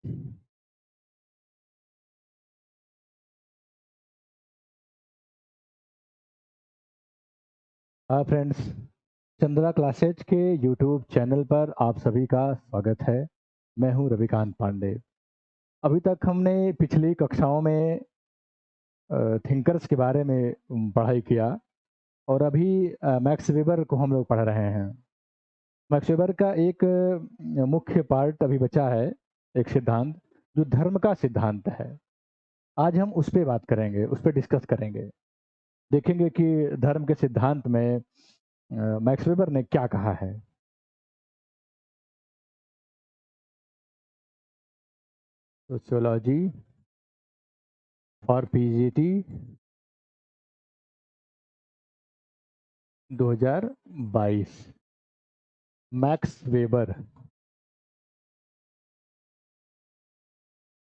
हाँ friends, Chandra classes के YouTube channel पर आप सभी का स्वागत है। मैं हूं रविकांत पांडे। अभी तक हमने पिछली कक्षाओं में थिंकर्स के बारे में पढ़ाई किया और अभी मैक्स वेबर को हम लोग पढ़ रहे हैं। मैक्स वेबर का एक मुख्य पार्ट अभी बचा है, एक सिद्धांत जो धर्म का सिद्धांत है। आज हम उस पर बात करेंगे, उस पर डिस्कस करेंगे। देखेंगे कि धर्म के सिद्धांत में मैक्स वेबर ने क्या कहा है। Sociology for PGT 2022। Max weber.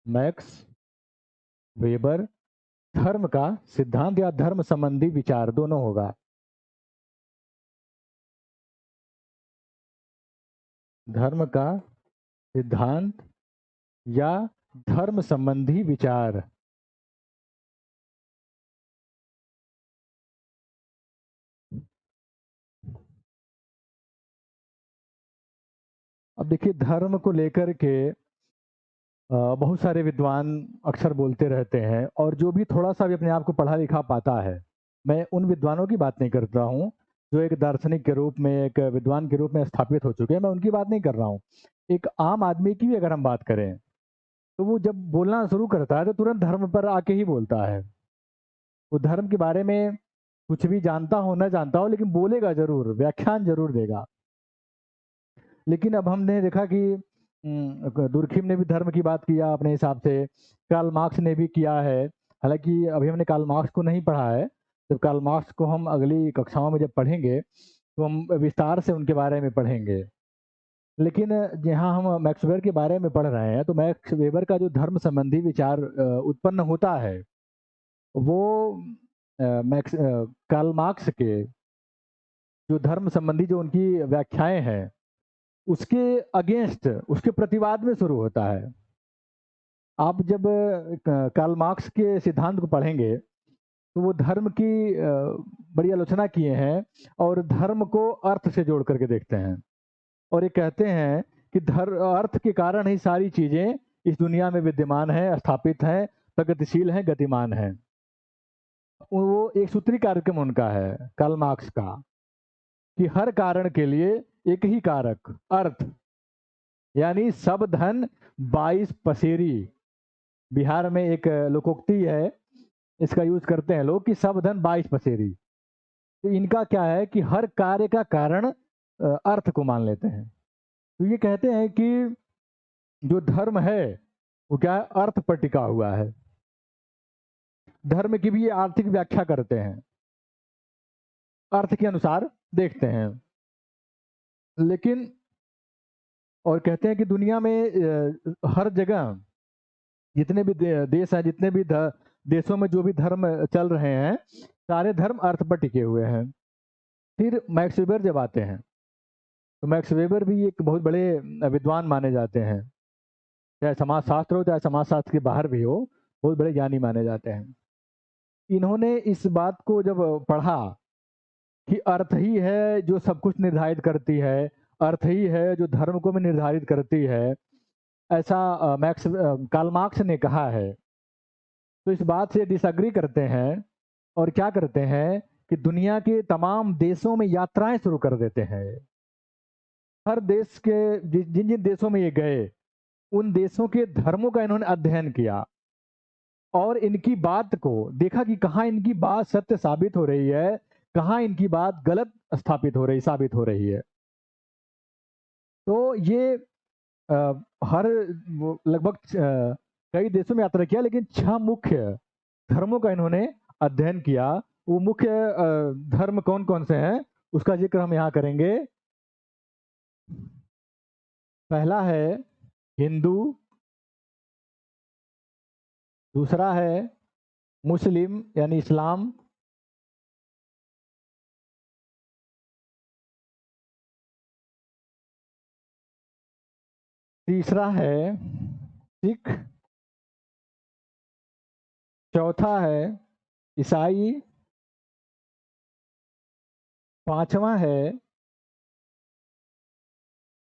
Max weber धर्म का सिद्धांत या धर्म संबंधी विचार दोनों होगा। धर्म का सिद्धांत या धर्म संबंधी विचार। अब देखिए, धर्म को लेकर के बहुत सारे विद्वान अक्सर बोलते रहते हैं, और जो भी थोड़ा सा भी अपने आप को पढ़ा लिखा पाता है, मैं उन विद्वानों की बात नहीं करता हूँ जो एक दार्शनिक के रूप में, एक विद्वान के रूप में स्थापित हो चुके हैं। मैं उनकी बात नहीं कर रहा हूँ। एक आम आदमी की भी अगर हम बात करें, तो वो जब बोलना शुरू करता है तो तुरंत धर्म पर आके ही बोलता है। वो धर्म के बारे में कुछ भी जानता हो न जानता हो, लेकिन बोलेगा जरूर, व्याख्यान जरूर देगा। लेकिन अब हमने देखा कि दुर्खिम ने भी धर्म की बात किया अपने हिसाब से, कार्ल मार्क्स ने भी किया है। हालांकि अभी हमने कार्ल मार्क्स को नहीं पढ़ा है। जब कार्ल मार्क्स को हम अगली कक्षाओं में जब पढ़ेंगे तो हम विस्तार से उनके बारे में पढ़ेंगे। लेकिन यहाँ हम मैक्स वेबर के बारे में पढ़ रहे हैं, तो मैक्स वेबर का जो धर्म संबंधी विचार उत्पन्न होता है, वो कार्ल मार्क्स के जो धर्म संबंधी जो उनकी व्याख्याएं हैं, उसके अगेंस्ट, उसके प्रतिवाद में शुरू होता है। आप जब कार्ल मार्क्स के सिद्धांत को पढ़ेंगे तो वो धर्म की बड़ी आलोचना किए हैं, और धर्म को अर्थ से जोड़ करके देखते हैं। और ये कहते हैं कि अर्थ के कारण ही सारी चीजें इस दुनिया में विद्यमान हैं, स्थापित हैं, प्रगतिशील हैं, गतिमान हैं। वो एक सूत्री कार्यक्रम उनका है, कार्ल मार्क्स का, कि हर कारण के लिए एक ही कारक, अर्थ। यानी सब धन 22 पसेरी। बिहार में एक लोकोक्ति है, इसका यूज करते हैं लोग, कि सब धन 22 पसेरी। तो इनका क्या है कि हर कार्य का कारण अर्थ को मान लेते हैं। तो ये कहते हैं कि जो धर्म है वो क्या है, अर्थ पर टिका हुआ है। धर्म की भी ये आर्थिक व्याख्या करते हैं, अर्थ के अनुसार देखते हैं। लेकिन और कहते हैं कि दुनिया में हर जगह जितने भी देश हैं, जितने भी देशों में जो भी धर्म चल रहे हैं, सारे धर्म अर्थ पर टिके हुए हैं। फिर मैक्स वेबर जब आते हैं, तो मैक्स वेबर भी एक बहुत बड़े विद्वान माने जाते हैं। चाहे समाजशास्त्र हो, चाहे समाजशास्त्र के बाहर भी हो, बहुत बड़े ज्ञानी माने जाते हैं। इन्होंने इस बात को जब पढ़ा कि अर्थ ही है जो सब कुछ निर्धारित करती है, अर्थ ही है जो धर्म को भी निर्धारित करती है, ऐसा कार्ल मार्क्स ने कहा है, तो इस बात से डिसएग्री करते हैं। और क्या करते हैं कि दुनिया के तमाम देशों में यात्राएं शुरू कर देते हैं। हर देश के जिन जिन देशों में ये गए, उन देशों के धर्मों का इन्होंने अध्ययन किया, और इनकी बात को देखा कि कहाँ इनकी बात सत्य साबित हो रही है, कहाँ इनकी बात गलत स्थापित हो रही, साबित हो रही है। तो ये अ, हर लगभग कई देशों में यात्रा किया, लेकिन 6 मुख्य धर्मों का इन्होंने अध्ययन किया। वो मुख्य धर्म कौन कौन से हैं, उसका जिक्र हम यहाँ करेंगे। पहला है हिंदू, दूसरा है मुस्लिम यानी इस्लाम, तीसरा है सिख, चौथा है ईसाई, पांचवा है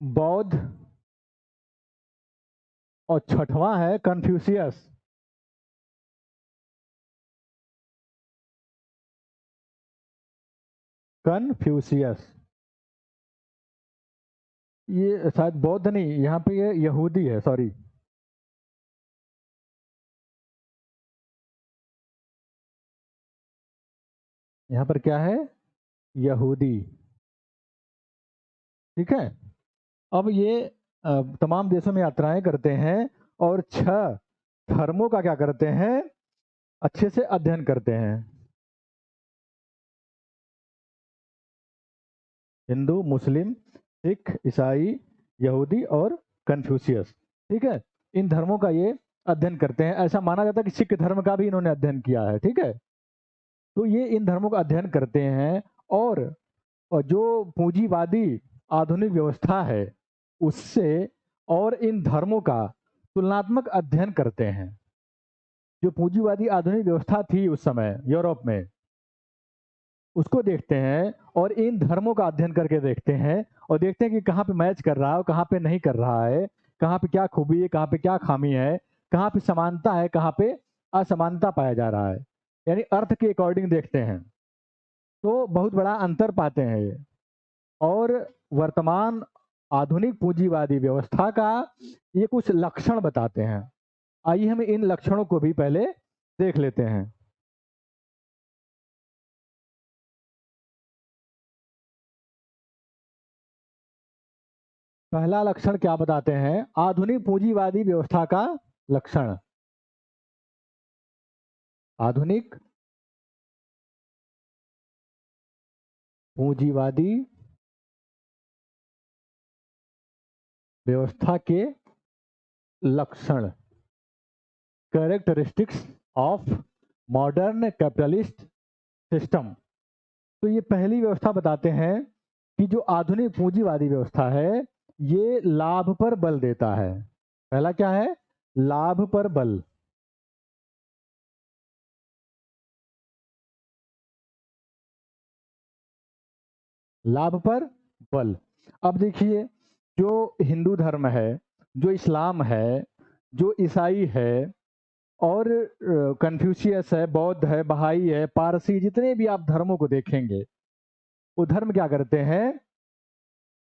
बौद्ध और छठवां है कन्फ्यूशियस। कन्फ्यूशियस, ये शायद बौद्ध नहीं, यहाँ पे ये यहूदी है, सॉरी। यहाँ पर क्या है? यहूदी। ठीक है। अब ये तमाम देशों में यात्राएं करते हैं और 6 धर्मों का क्या करते हैं? अच्छे से अध्ययन करते हैं। हिंदू, मुस्लिम, सिख, ईसाई, यहूदी और कन्फ्यूशियस। ठीक है। इन धर्मों का ये अध्ययन करते हैं। ऐसा माना जाता है कि सिख धर्म का भी इन्होंने अध्ययन किया है। ठीक है। तो ये इन धर्मों का अध्ययन करते हैं और जो पूंजीवादी आधुनिक व्यवस्था है उससे और इन धर्मों का तुलनात्मक अध्ययन करते हैं। जो पूंजीवादी आधुनिक व्यवस्था थी उस समय यूरोप में, उसको देखते हैं और इन धर्मों का अध्ययन करके देखते हैं और देखते हैं कि कहाँ पे मैच कर रहा है और कहाँ पे नहीं कर रहा है, कहाँ पे क्या खूबी है, कहाँ पे क्या खामी है, कहाँ पे समानता है, कहाँ पे असमानता पाया जा रहा है। यानी अर्थ के अकॉर्डिंग देखते हैं तो बहुत बड़ा अंतर पाते हैं ये। और वर्तमान आधुनिक पूंजीवादी व्यवस्था का ये कुछ लक्षण बताते हैं। आइए हम इन लक्षणों को भी पहले देख लेते हैं। पहला लक्षण क्या बताते हैं? आधुनिक पूंजीवादी व्यवस्था का लक्षण। आधुनिक पूंजीवादी व्यवस्था के लक्षण, characteristics of modern capitalist system. तो ये पहली व्यवस्था बताते हैं कि जो आधुनिक पूंजीवादी व्यवस्था है ये लाभ पर बल देता है। पहला क्या है? लाभ पर बल। लाभ पर बल। अब देखिए, जो हिंदू धर्म है, जो इस्लाम है, जो ईसाई है और कन्फ्यूशियस है, बौद्ध है, बहाई है, पारसी, जितने भी आप धर्मों को देखेंगे वो धर्म क्या करते हैं?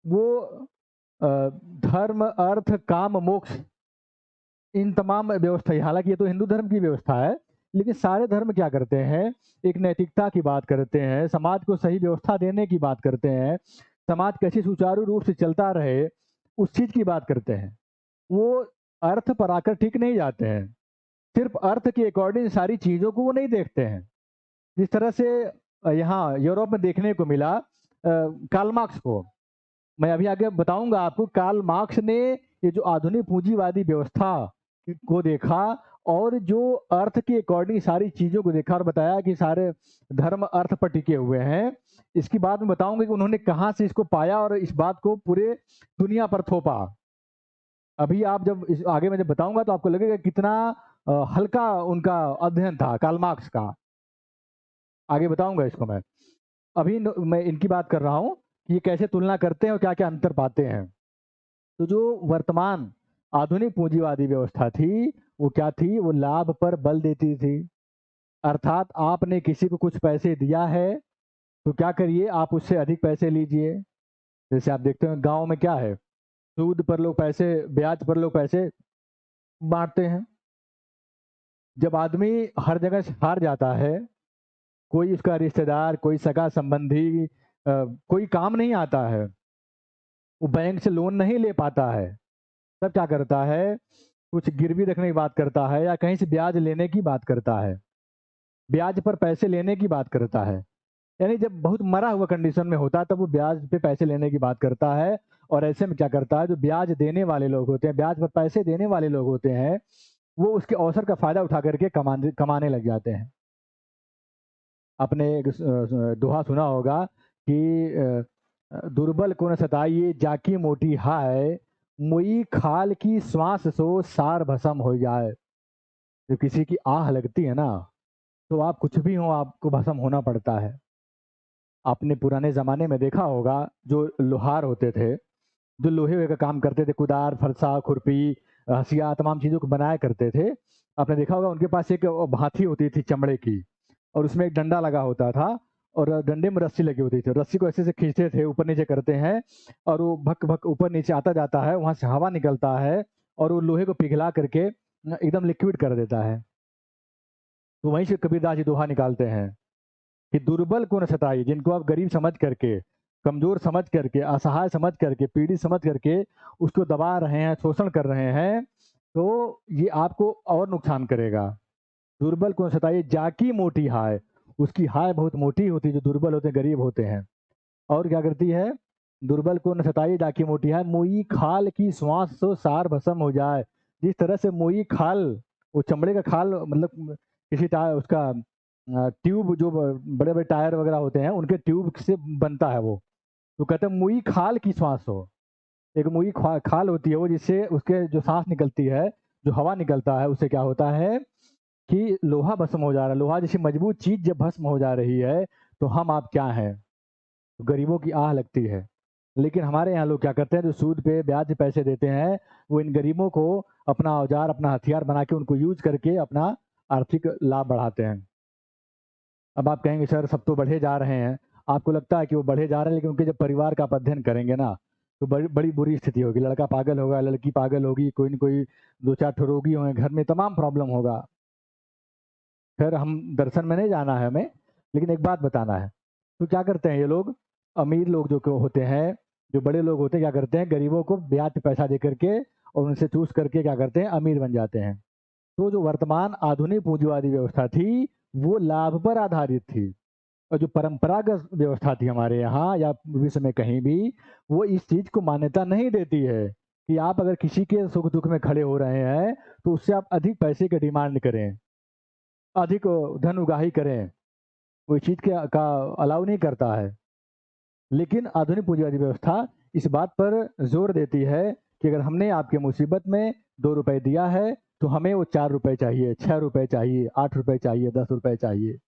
वो धर्म, अर्थ, काम, मोक्ष, इन तमाम व्यवस्था, हालांकि ये तो हिंदू धर्म की व्यवस्था है, लेकिन सारे धर्म क्या करते हैं? एक नैतिकता की बात करते हैं, समाज को सही व्यवस्था देने की बात करते हैं, समाज कैसे सुचारू रूप से चलता रहे उस चीज की बात करते हैं। वो अर्थ पर आकर ठीक नहीं जाते हैं। सिर्फ अर्थ के अकॉर्डिंग सारी चीजों को वो नहीं देखते हैं। जिस तरह से यहाँ यूरोप में देखने को मिला कार्ल मार्क्स को, मैं अभी आगे बताऊंगा आपको। कार्ल मार्क्स ने ये जो आधुनिक पूंजीवादी व्यवस्था को देखा और जो अर्थ के अकॉर्डिंग सारी चीजों को देखा और बताया कि सारे धर्म अर्थ पर टिके हुए हैं। इसकी बात मैं बताऊंगा कि उन्होंने कहाँ से इसको पाया और इस बात को पूरे दुनिया पर थोपा। अभी आप जब इस आगे मैं जब बताऊंगा तो आपको लगेगा कितना हल्का उनका अध्ययन था कार्ल मार्क्स का। आगे बताऊंगा इसको मैं। अभी मैं इनकी बात कर रहा हूँ कि ये कैसे तुलना करते हैं और क्या क्या अंतर पाते हैं। तो जो वर्तमान आधुनिक पूंजीवादी व्यवस्था थी वो क्या थी? वो लाभ पर बल देती थी। अर्थात आपने किसी को कुछ पैसे दिया है तो क्या करिए, आप उससे अधिक पैसे लीजिए। जैसे आप देखते हैं गांव में क्या है, सूद पर लोग पैसे, ब्याज पर लोग पैसे बांटते हैं। जब आदमी हर जगह से हार जाता है, कोई उसका रिश्तेदार, कोई सगा संबंधी कोई काम नहीं आता है, वो बैंक से लोन नहीं ले पाता है, तब क्या करता है? कुछ गिरवी रखने की बात करता है या कहीं से ब्याज लेने की बात करता है, ब्याज पर पैसे लेने की बात करता है। यानी जब बहुत मरा हुआ कंडीशन में होता है तब वो ब्याज पे पैसे लेने की बात करता है। और ऐसे में क्या करता है? जो ब्याज देने वाले लोग होते हैं, ब्याज पर पैसे देने वाले लोग होते हैं, वो उसके अवसर का फायदा उठा करके कमाने लग जाते हैं। आपने एक दोहा सुना होगा कि दुर्बल को न सताइए जाकी मोटी हाय, मुई खाल की श्वास सो सार भस्म हो जाए। जब किसी की आह लगती है ना, तो आप कुछ भी हो, आपको भस्म होना पड़ता है। आपने पुराने ज़माने में देखा होगा, जो लोहार होते थे, जो लोहे का काम करते थे, कुदार, फरसा, खुरपी, हँसिया, तमाम चीज़ों को बनाया करते थे। आपने देखा होगा उनके पास एक भाथी होती थी चमड़े की, और उसमें एक डंडा लगा होता था, और डंडे में रस्सी लगी होती थी। रस्सी को ऐसे से खींचते थे, ऊपर नीचे करते हैं, और वो भक भक ऊपर नीचे आता जाता है, वहाँ से हवा निकलता है, और वो लोहे को पिघला करके एकदम लिक्विड कर देता है। तो वहीं से कबीरदास जी दोहा निकालते हैं कि दुर्बल को न सताइए, जिनको आप गरीब समझ करके, कमजोर समझ करके, असहाय समझ करके, पीड़ित समझ करके उसको दबा रहे हैं, शोषण कर रहे हैं, तो ये आपको और नुकसान करेगा। दुर्बल को न सताइए, जाकी मोटी हाय, उसकी हाय बहुत मोटी होती है, जो दुर्बल होते हैं, गरीब होते हैं। और क्या करती है? दुर्बल को न सताइए, जाकी मोटी हाय, मोई खाल की श्वास सो सार भस्म हो जाए। जिस तरह से मोई खाल, वो चमड़े का खाल, मतलब किसी उसका ट्यूब, जो बड़े बड़े टायर वगैरह होते हैं, उनके ट्यूब से बनता है वो। तो कहते हैं मुई खाल की श्वास हो। एक मुई खाल होती है वो, जिससे उसके जो सांस निकलती है, जो हवा निकलता है, उससे क्या होता है कि लोहा भस्म हो जा रहा है। लोहा जैसी मजबूत चीज जब भस्म हो जा रही है, तो हम आप क्या हैं? तो गरीबों की आह लगती है। लेकिन हमारे यहाँ लोग क्या करते हैं, जो सूद पे ब्याज पे पैसे देते हैं, वो इन गरीबों को अपना औजार, अपना हथियार बना के उनको यूज करके अपना आर्थिक लाभ बढ़ाते हैं। अब आप कहेंगे सर सब तो बढ़े जा रहे हैं। आपको लगता है कि वो बढ़े जा रहे हैं, लेकिन उनके जब परिवार का आप अध्ययन करेंगे ना, तो बड़ी बड़ी बुरी स्थिति होगी। लड़का पागल होगा, लड़की पागल होगी, कोई न कोई 2-4 ठो रोगी होंगे घर में, तमाम प्रॉब्लम होगा। खैर हम दर्शन में नहीं जाना है हमें, लेकिन एक बात बताना है। तो क्या करते हैं ये लोग, अमीर लोग जो होते हैं, जो बड़े लोग होते हैं, क्या करते हैं, गरीबों को ब्याज पे पैसा दे करके और उनसे चूस करके क्या करते हैं, अमीर बन जाते हैं। तो जो वर्तमान आधुनिक पूंजीवादी व्यवस्था थी, वो लाभ पर आधारित थी। और जो परंपरागत व्यवस्था थी हमारे यहाँ या विश्व में कहीं भी, वो इस चीज को मान्यता नहीं देती है कि आप अगर किसी के सुख दुख में खड़े हो रहे हैं, तो उससे आप अधिक पैसे की डिमांड करें, अधिक धन उगाही करें। वो इस चीज का अलाउ नहीं करता है। लेकिन आधुनिक पूंजीवादी व्यवस्था इस बात पर जोर देती है कि अगर हमने आपके मुसीबत में 2 रुपए दिया है, तो हमें वो 4 रुपए चाहिए, 6 रुपए चाहिए, 8 रुपए चाहिए, 10 रुपए चाहिए।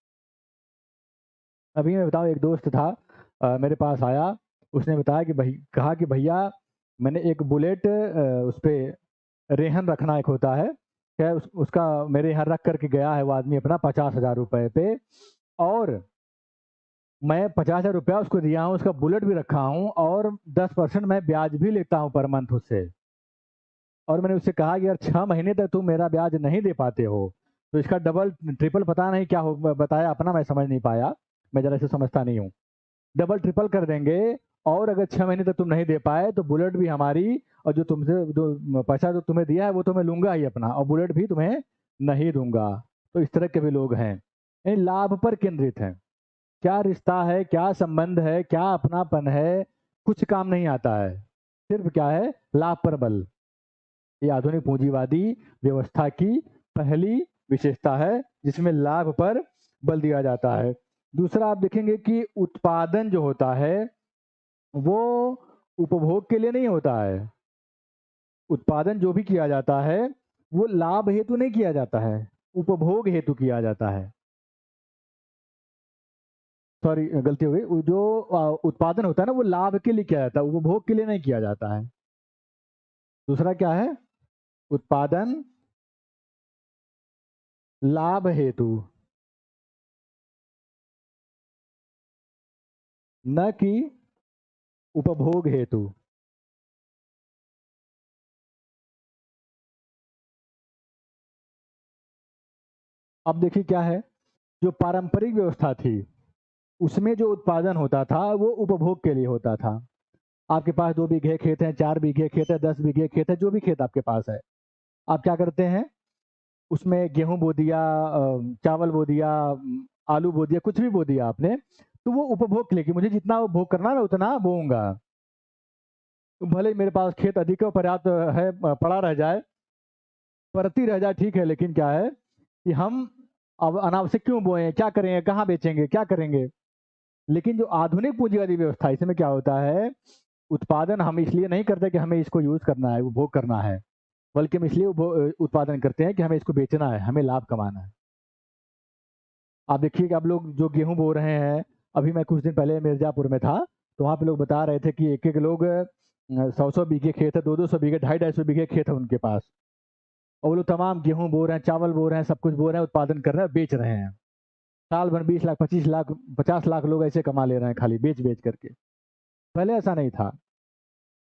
अभी मैं बताऊँ, एक दोस्त था, मेरे पास आया, उसने बताया कि कहा कि भैया मैंने एक बुलेट, उस पे रेहन रखना एक होता है, क्या उसका मेरे यहाँ रख करके गया है वो आदमी अपना 50,000 रुपए पे, और मैं 50,000 रुपया उसको दिया हूँ, उसका बुलेट भी रखा हूँ, और 10% मैं ब्याज भी लेता हूँ पर मंथ उससे। और मैंने उससे कहा कि यार 6 महीने तक तुम मेरा ब्याज नहीं दे पाते हो, तो इसका डबल ट्रिपल पता नहीं क्या हो, बताया अपना, मैं समझ नहीं पाया, मैं जरा इसे समझता नहीं हूँ। डबल ट्रिपल कर देंगे, और अगर 6 महीने तक तुम नहीं दे पाए, तो बुलेट भी हमारी, और जो तुमसे जो पैसा जो तुम्हें दिया है वो तो मैं लूंगा ही अपना, और बुलेट भी तुम्हें नहीं दूंगा। तो इस तरह के भी लोग हैं, यानी लाभ पर केंद्रित हैं। क्या रिश्ता है, क्या संबंध है, क्या अपनापन है, कुछ काम नहीं आता है। सिर्फ क्या है, लाभ पर बल। ये आधुनिक पूंजीवादी व्यवस्था की पहली विशेषता है, जिसमें लाभ पर बल दिया जाता है। दूसरा आप देखेंगे कि उत्पादन जो होता है, वो उपभोग के लिए नहीं होता है। उत्पादन जो भी किया जाता है, वो लाभ हेतु नहीं किया जाता है, उपभोग हेतु किया जाता है। सॉरी, गलती हो गई। वो जो उत्पादन होता है ना, वो लाभ के लिए किया जाता है, उपभोग के लिए नहीं किया जाता है। दूसरा क्या है, उत्पादन लाभ हेतु, न कि उपभोग हेतु। अब देखिए क्या है, जो पारंपरिक व्यवस्था थी, उसमें जो उत्पादन होता था वो उपभोग के लिए होता था। आपके पास 2 बीघे खेत है, 4 बीघे खेत है, 10 बीघे खेत है, जो भी खेत आपके पास है, आप क्या करते हैं, उसमें गेहूं बो दिया, चावल बो दिया, आलू बो दिया, कुछ भी बो दिया आपने, तो वो उपभोग के लिए कि मुझे जितना उपभोग करना है उतना बोऊंगा। तो भले ही मेरे पास खेत अधिक है, पर्याप्त है, पड़ा रह जाए, परती रह जाए, ठीक है, लेकिन क्या है कि हम अब अनावश्यक क्यों बोए, क्या करेंगे, कहाँ बेचेंगे, क्या करेंगे। लेकिन जो आधुनिक पूंजीवादी व्यवस्था, इसमें क्या होता है उत्पादन हम इसलिए नहीं करते कि हमें इसको यूज़ करना है, उपभोग करना है, बल्कि हम इसलिए उत्पादन करते हैं कि हमें इसको बेचना है, हमें लाभ कमाना है। आप देखिए कि आप लोग जो गेहूँ बो रहे हैं, अभी मैं कुछ दिन पहले मिर्ज़ापुर में था, तो वहाँ पे लोग बता रहे थे कि एक-एक लोग 100-100 बीघे खेत है, 200-200 बीघे, 250-250 बीघे खेत है उनके पास। और वो लोग तमाम गेहूँ बो रहे हैं, चावल बो रहे हैं, सब कुछ बो रहे हैं, उत्पादन कर रहे हैं, बेच रहे हैं। साल भर 20 लाख, 25 लाख, 50 लाख लोग ऐसे कमा ले रहे हैं खाली बेच-बेच करके। पहले ऐसा नहीं था।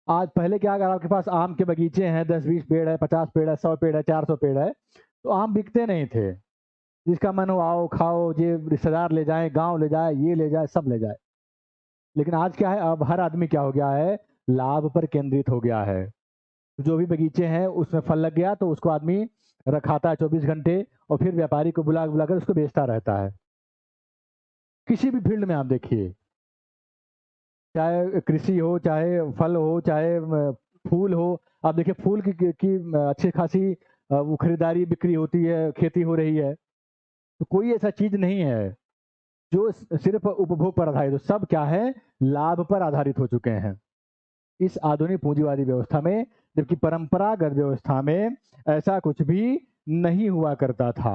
आज पहले क्या, अगर आपके पास आम के बगीचे हैं, 10-20 पेड़ है, 50 पेड़ है, 100 पेड़ है, 400 पेड़ है, तो आम बिकते नहीं थे। जिसका मन हो आओ, खाओ, ये रिश्तेदार ले जाएँ, गाँव ले जाए, ये ले जाए, सब ले जाए। लेकिन आज क्या है, अब हर आदमी क्या हो गया है, लाभ पर केंद्रित हो गया है। जो भी बगीचे हैं, उसमें फल लग गया तो उसको आदमी रखाता है 24 घंटे और फिर व्यापारी को बुला-बुला कर उसको बेचता रहता है। किसी भी फील्ड में आप देखिए, चाहे कृषि हो, चाहे फल हो, चाहे फूल हो। आप देखिए फूल की अच्छी खासी वो खरीदारी बिक्री होती है, खेती हो रही है। तो कोई ऐसा चीज़ नहीं है जो सिर्फ़ उपभोग पर आधारित हो, सब क्या है, लाभ पर आधारित हो चुके हैं। इस आधुनिक पूंजीवादी व्यवस्था में, जबकि परंपरागत व्यवस्था में ऐसा कुछ भी नहीं हुआ करता था।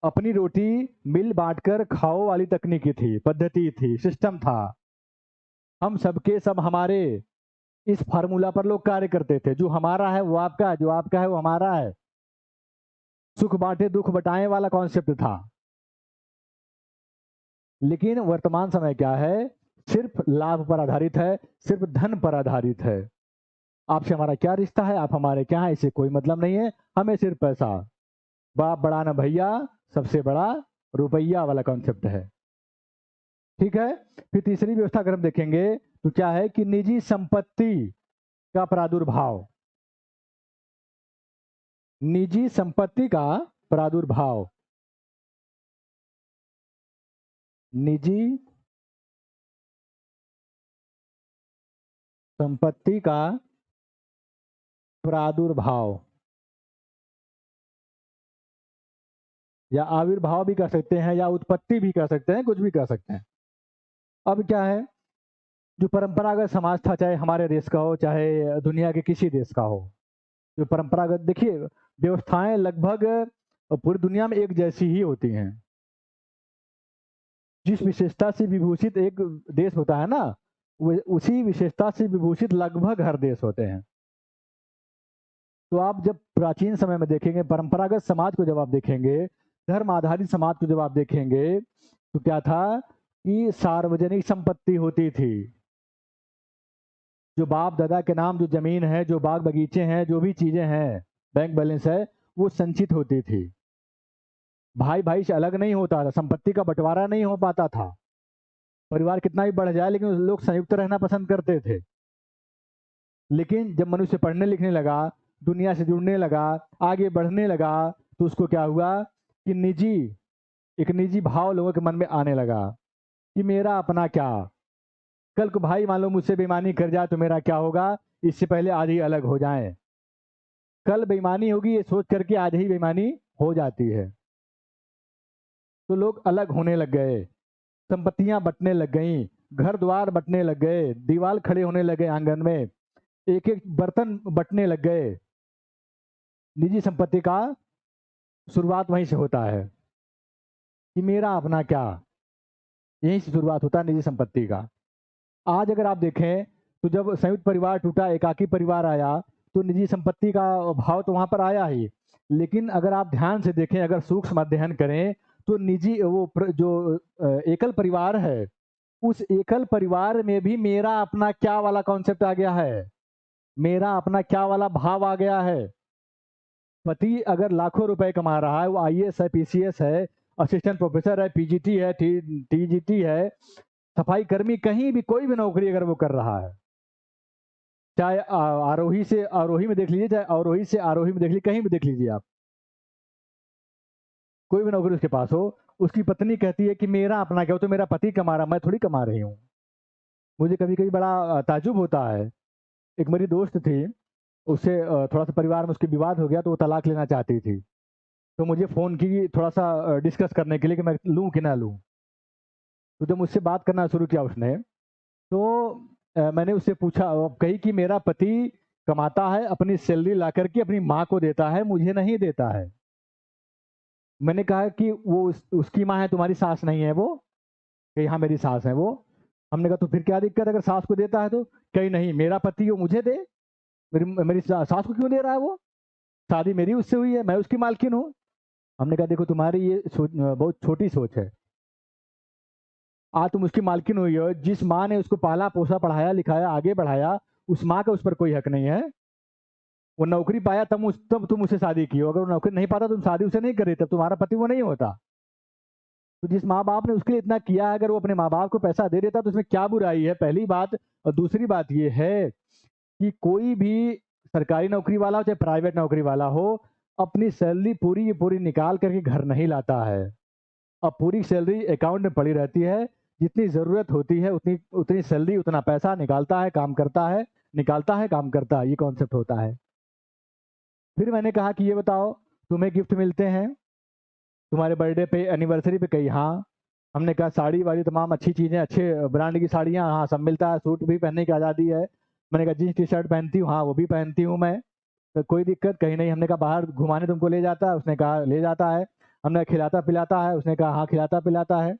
अपनी रोटी मिल बाँटकर खाओ वाली तकनीकी थी, पद्धति थी, सिस्टम था। हम सबके सब हमारे, इस फ़ॉर्मूला पर लोग कार्य करते थे। जो हमारा है वो आपका है, जो आपका है वो हमारा है। सुख बाँटे दुःख बँटाएँ वाला कॉन्सेप्ट था। लेकिन वर्तमान समय क्या है, सिर्फ़ लाभ पर आधारित है, सिर्फ़ धन पर आधारित है। आपसे हमारा क्या रिश्ता है, आप हमारे क्या हैं, इससे कोई मतलब नहीं है, हमें सिर्फ़ पैसा। बाप बड़ा ना भैया, सबसे बड़ा रुपैया वाला कॉन्सेप्ट है। ठीक है? फिर तीसरी व्यवस्था अगर हम देखेंगे, तो क्या है कि निजी संपत्ति का प्रादुर्भाव। निजी संपत्ति का प्रादुर्भाव। निजी संपत्ति का प्रादुर्भाव या आविर्भाव भी कह सकते हैं या उत्पत्ति भी कह सकते हैं, कुछ भी कह सकते हैं। अब क्या है, जो परंपरागत समाज था, चाहे हमारे देश का हो, चाहे दुनिया के किसी देश का हो, जो परंपरागत देखिए व्यवस्थाएं लगभग पूरी दुनिया में एक जैसी ही होती हैं। जिस विशेषता से विभूषित एक देश होता है ना, वो उसी विशेषता से विभूषित लगभग हर देश होते हैं। तो आप जब प्राचीन समय में देखेंगे, परंपरागत समाज को जब आप देखेंगे, धर्म आधारित समाज को जब आप देखेंगे, तो क्या था कि सार्वजनिक संपत्ति होती थी। जो बाप दादा के नाम जो जमीन है, जो बाग बगीचे हैं, जो भी चीजें हैं, बैंक बैलेंस है, वो संचित होती थी। भाई भाई से अलग नहीं होता था, संपत्ति का बंटवारा नहीं हो पाता था। परिवार कितना भी बढ़ जाए, लेकिन लोग संयुक्त रहना पसंद करते थे। लेकिन जब मनुष्य पढ़ने लिखने लगा, दुनिया से जुड़ने लगा, आगे बढ़ने लगा, तो उसको क्या हुआ कि एक निजी भाव लोगों के मन में आने लगा कि मेरा अपना क्या। कल को भाई मान लो मुझसे बेईमानी कर जाए तो मेरा क्या होगा, इससे पहले आज ही अलग हो जाएं। कल बेईमानी होगी ये सोच करके आज ही बेईमानी हो जाती है। तो लोग अलग होने लग गए, संपत्तियां बंटने लग गई, घर द्वार बंटने लग गए, दीवार खड़े होने लगे आंगन में, एक एक बर्तन बंटने लग गए। निजी संपत्ति का शुरुआत वहीं से होता है कि मेरा अपना क्या, यहीं से शुरुआत होता है निजी संपत्ति का। आज अगर आप देखें, तो जब संयुक्त परिवार टूटा, एकाकी परिवार आया, तो निजी संपत्ति का भाव तो वहां पर आया ही। लेकिन अगर आप ध्यान से देखें, अगर सूक्ष्म अध्ययन करें, तो निजी जो एकल परिवार है, उस एकल परिवार में भी मेरा अपना क्या वाला कॉन्सेप्ट आ गया है, मेरा अपना क्या वाला भाव आ गया है। पति अगर लाखों रुपए कमा रहा है, वो आईएएस है, पीसीएस है, असिस्टेंट प्रोफेसर है, पीजीटी है, टीजीटी है, सफाई कर्मी, कहीं भी कोई भी नौकरी अगर वो कर रहा है, चाहे आरोही से आरोही में देख लीजिए, चाहे अवरोही से आरोही में देख लीजिए, कहीं भी देख लीजिए आप, कोई भी नौकरी उसके पास हो, उसकी पत्नी कहती है कि मेरा अपना क्या हो, तो मेरा पति कमा रहा, मैं थोड़ी कमा रही हूँ। मुझे कभी कभी बड़ा ताज्जुब होता है। एक मेरी दोस्त थी, उससे थोड़ा सा परिवार में उसके विवाद हो गया, तो वो तलाक लेना चाहती थी। तो मुझे फ़ोन की थोड़ा सा डिस्कस करने के लिए कि मैं लूँ कि ना लूँ। तो जब मुझसे बात करना शुरू किया उसने, तो मैंने उससे पूछा, कही कि मेरा पति कमाता है, अपनी सैलरी ला करके अपनी माँ को देता है, मुझे नहीं देता है। मैंने कहा कि वो उसकी माँ है, तुम्हारी सास नहीं है वो? कही हाँ मेरी सास है वो। हमने कहा तो फिर क्या दिक्कत है अगर सास को देता है तो? कही नहीं, मेरा पति वो मुझे दे, मेरी सास को क्यों दे रहा है वो? शादी मेरी उससे हुई है, मैं उसकी मालकिन हूँ। हमने कहा देखो तुम्हारी ये बहुत छोटी सोच है। आज तुम उसकी मालकिन हुई हो, जिस माँ ने उसको पाला पोसा पढ़ाया लिखाया आगे बढ़ाया, उस माँ का उस पर कोई हक नहीं है। वो नौकरी पाया तब तुम उससे शादी की हो, अगर वो नौकरी नहीं पाता तुम शादी उसे नहीं कर रही, तब तुम्हारा पति वो नहीं होता। तो जिस माँ बाप ने उसके लिए इतना किया है, अगर वो अपने माँ बाप को पैसा दे देता तो उसमें क्या बुराई है, पहली बात। और दूसरी बात ये है कि कोई भी सरकारी नौकरी वाला हो चाहे प्राइवेट नौकरी वाला हो, अपनी सैलरी पूरी की पूरी निकाल करके घर नहीं लाता है। अब पूरी सैलरी अकाउंट में पड़ी रहती है, जितनी ज़रूरत होती है उतनी उतनी सैलरी उतना पैसा निकालता है, काम करता है, निकालता है, काम करता है, ये कॉन्सेप्ट होता है। फिर मैंने कहा कि ये बताओ, तुम्हें गिफ्ट मिलते हैं तुम्हारे बर्थडे पे, एनिवर्सरी पे? कही हाँ। हमने कहा साड़ी वाड़ी तमाम अच्छी चीज़ें, अच्छे ब्रांड की साड़ियाँ, हाँ सब मिलता है, सूट भी पहनने की आज़ादी है। मैंने कहा जीन्स टी शर्ट पहनती हूँ? हाँ वो भी पहनती हूँ मैं। तो कोई दिक्कत? कहीं नहीं। हमने कहा बाहर घुमाने तुमको ले जाता है? उसने कहा ले जाता है। हमने कहा खिलाता पिलाता है? उसने कहा हाँ खिलाता पिलाता है।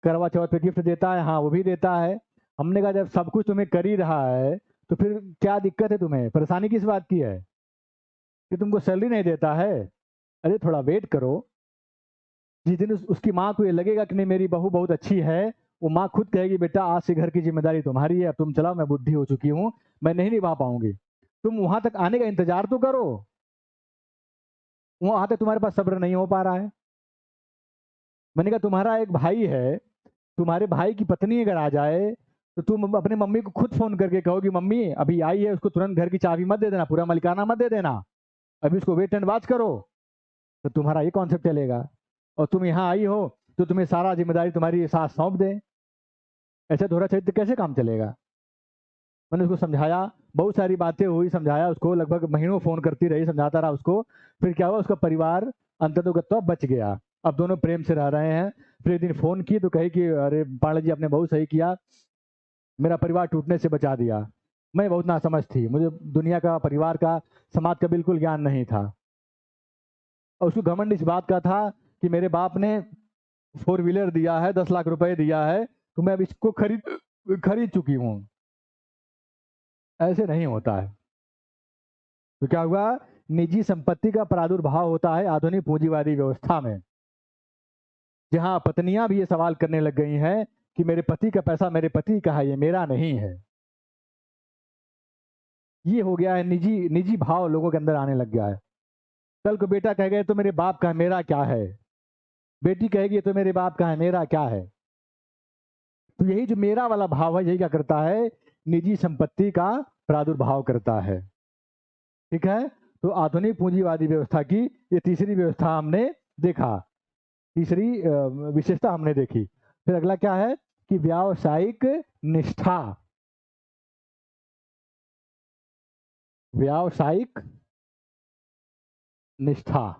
करवा चौथ पे गिफ्ट देता है? हाँ वो भी देता है। हमने कहा जब सब कुछ तुम्हें कर ही रहा है तो फिर क्या दिक्कत है तुम्हें, परेशानी किस बात की है कि तुमको सैलरी नहीं देता है? अरे थोड़ा वेट करो, जिस दिन उसकी माँ को ये लगेगा कि नहीं मेरी बहू बहुत अच्छी है, वो माँ खुद कहेगी बेटा आज से घर की जिम्मेदारी तुम्हारी है, अब तुम चलाओ, मैं बुढ़ी हो चुकी हूँ, मैं नहीं निभा पाऊंगी। तुम वहां तक आने का इंतजार तो करो, वहां तक तुम्हारे पास सब्र नहीं हो पा रहा है। मैंने कहा तुम्हारा एक भाई है, तुम्हारे भाई की पत्नी अगर आ जाए तो तुम अपने मम्मी को खुद फोन करके कहोगी मम्मी अभी आई है, उसको तुरंत घर की चाबी मत दे देना, पूरा मालिकाना मत दे देना, अभी उसको वेट एंड वॉच करो। तो तुम्हारा ये कॉन्सेप्ट चलेगा। और तुम यहाँ आई हो तो तुम्हें सारा जिम्मेदारी तुम्हारी सास सौंप दे, ऐसे दोहरा चरित्र कैसे काम चलेगा? मैंने उसको समझाया, बहुत सारी बातें हुई, समझाया उसको, लगभग महीनों फोन करती रही, समझाता रहा उसको। फिर क्या हुआ, उसका परिवार अंततोगत्वा बच गया, अब दोनों प्रेम से रह रहे हैं। फिर एक दिन फोन की तो कही कि अरे पांडे जी आपने बहुत सही किया, मेरा परिवार टूटने से बचा दिया। मैं बहुत नासमझ थी, मुझे दुनिया का, परिवार का, समाज का बिल्कुल ज्ञान नहीं था। और उसको घमंड इस बात का था कि मेरे बाप ने 4 व्हीलर दिया है, 10 लाख रुपए दिया है, तो मैं अब इसको खरीद खरीद चुकी हूँ। ऐसे नहीं होता है। तो क्या हुआ, निजी संपत्ति का प्रादुर्भाव होता है आधुनिक पूंजीवादी व्यवस्था में, जहां पत्नियां भी ये सवाल करने लग गई हैं कि मेरे पति का पैसा मेरे पति का है, ये मेरा नहीं है। ये हो गया है, निजी निजी भाव लोगों के अंदर आने लग गया है। कल को बेटा कह गए तो मेरे बाप का है, मेरा क्या है? बेटी कहेगी तो मेरे बाप का है, मेरा क्या है? तो यही जो मेरा वाला भाव है, यही क्या करता है, निजी संपत्ति का प्रादुर्भाव करता है। ठीक है। तो आधुनिक पूंजीवादी व्यवस्था की ये तीसरी व्यवस्था हमने देखा, तीसरी विशेषता हमने देखी। फिर अगला क्या है कि व्यावसायिक निष्ठा। व्यावसायिक निष्ठा,